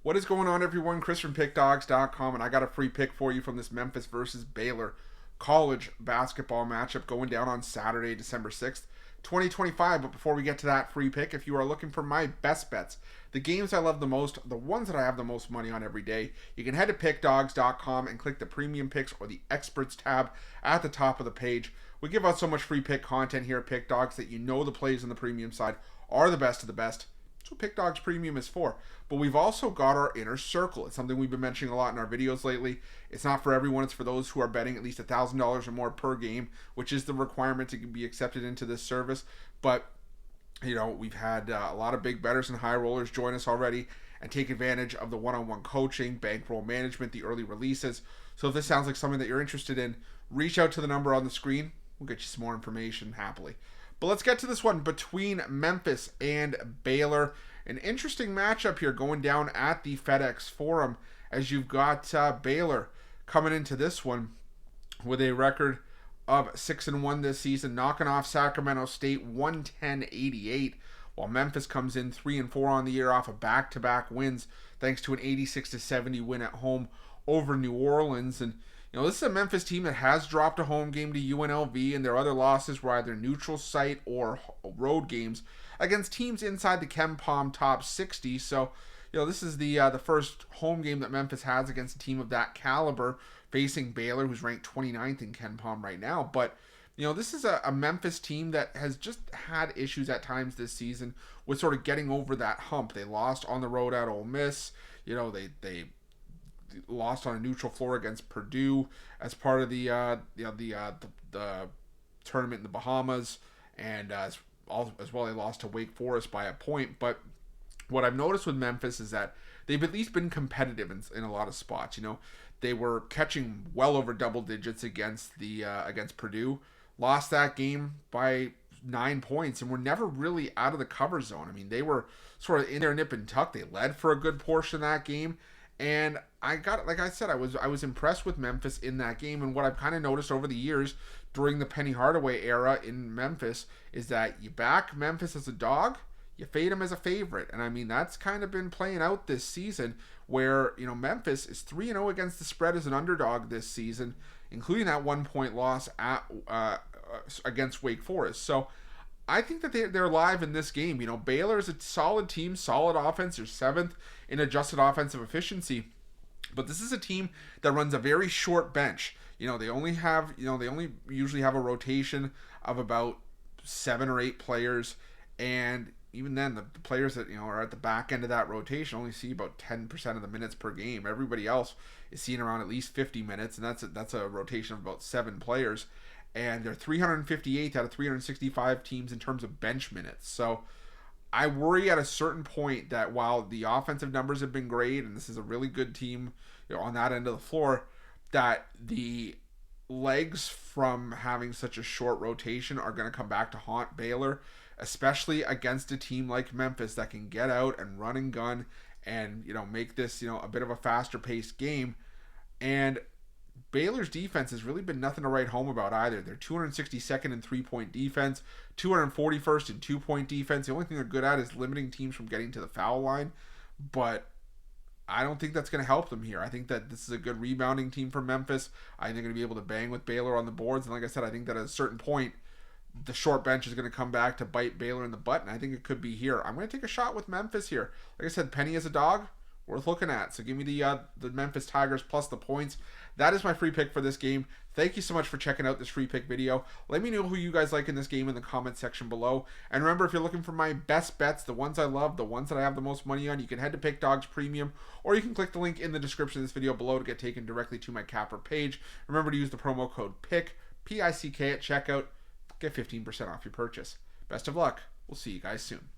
What is going on, everyone? Chris from Pickdawgz.com, and I got a free pick for you from this Memphis versus Baylor college basketball matchup going down on Saturday, December 6th, 2025. But before we get to that free pick, if you are looking for my best bets, the games I love the most, the ones that I have the most money on every day, you can head to Pickdawgz.com and click the premium picks or the experts tab at the top of the page. We give out so much free pick content here at Pickdawgz that you know the plays on the premium side are the best of the best. That's what Pickdawgz Premium is for. But we've also got our inner circle. It's something we've been mentioning a lot in our videos lately. It's not for everyone. It's for those who are betting at least $1,000 or more per game, which is the requirement to be accepted into this service. But, you know, we've had a lot of big bettors and high rollers join us already and take advantage of the one-on-one coaching, bankroll management, the early releases. So if this sounds like something that you're interested in, reach out to the number on the screen. We'll get you some more information happily. But let's get to this one between Memphis and Baylor. An interesting matchup here going down at the FedEx Forum, as you've got Baylor coming into this one with a record of 6-1 this season, knocking off Sacramento State 110-88, while Memphis comes in 3-4 on the year off of back-to-back wins thanks to an 86-70 win at home over New Orleans. And you know, this is a Memphis team that has dropped a home game to UNLV, and their other losses were either neutral site or road games against teams inside the KenPom top 60. So, you know, this is the first home game that Memphis has against a team of that caliber, facing Baylor, who's ranked 29th in KenPom right now. But, you know, this is a Memphis team that has just had issues at times this season with sort of getting over that hump. They lost on the road at Ole Miss. You know, they lost on a neutral floor against Purdue as part of the tournament in the Bahamas, and as well they lost to Wake Forest by a point. But what I've noticed with Memphis is that they've at least been competitive in a lot of spots. You know, they were catching well over double digits against Purdue, lost that game by 9 points, and were never really out of the cover zone. I mean, they were sort of in their nip and tuck. They led for a good portion of that game. And like I said, I was impressed with Memphis in that game. And what I've kind of noticed over the years during the Penny Hardaway era in Memphis is that you back Memphis as a dog, you fade them as a favorite. And I mean, that's kind of been playing out this season, where, you know, Memphis is 3-0 against the spread as an underdog this season, including that 1 point loss at against Wake Forest. So I think that they're live in this game. You know, Baylor is a solid team, solid offense. They're 7th in adjusted offensive efficiency. But this is a team that runs a very short bench. You know, they only usually have a rotation of about 7 or 8 players. And even then, the players that, you know, are at the back end of that rotation only see about 10% of the minutes per game. Everybody else is seeing around at least 50 minutes, and that's a rotation of about 7 players. And they're 358th out of 365 teams in terms of bench minutes. So I worry at a certain point that while the offensive numbers have been great, and this is a really good team, you know, on that end of the floor, that the legs from having such a short rotation are going to come back to haunt Baylor, especially against a team like Memphis that can get out and run and gun and, you know, make this, you know, a bit of a faster paced game. And Baylor's defense has really been nothing to write home about either. They're 262nd in 3-point defense, 241st in 2-point defense. The only thing they're good at is limiting teams from getting to the foul line. But I don't think that's going to help them here. I think that this is a good rebounding team for Memphis. I think they're going to be able to bang with Baylor on the boards. And like I said, I think that at a certain point, the short bench is going to come back to bite Baylor in the butt. And I think it could be here. I'm going to take a shot with Memphis here. Like I said, penny as a dog, worth looking at. So give me the Memphis Tigers plus the points. That is my free pick for this game. Thank you so much for checking out this free pick video. Let me know who you guys like in this game in the comment section below. And remember, if you're looking for my best bets, the ones I love, the ones that I have the most money on, you can head to Pickdawgz Premium, or you can click the link in the description of this video below to get taken directly to my capper page. Remember to use the promo code PICK, P-I-C-K, at checkout. Get 15% off your purchase. Best of luck. We'll see you guys soon.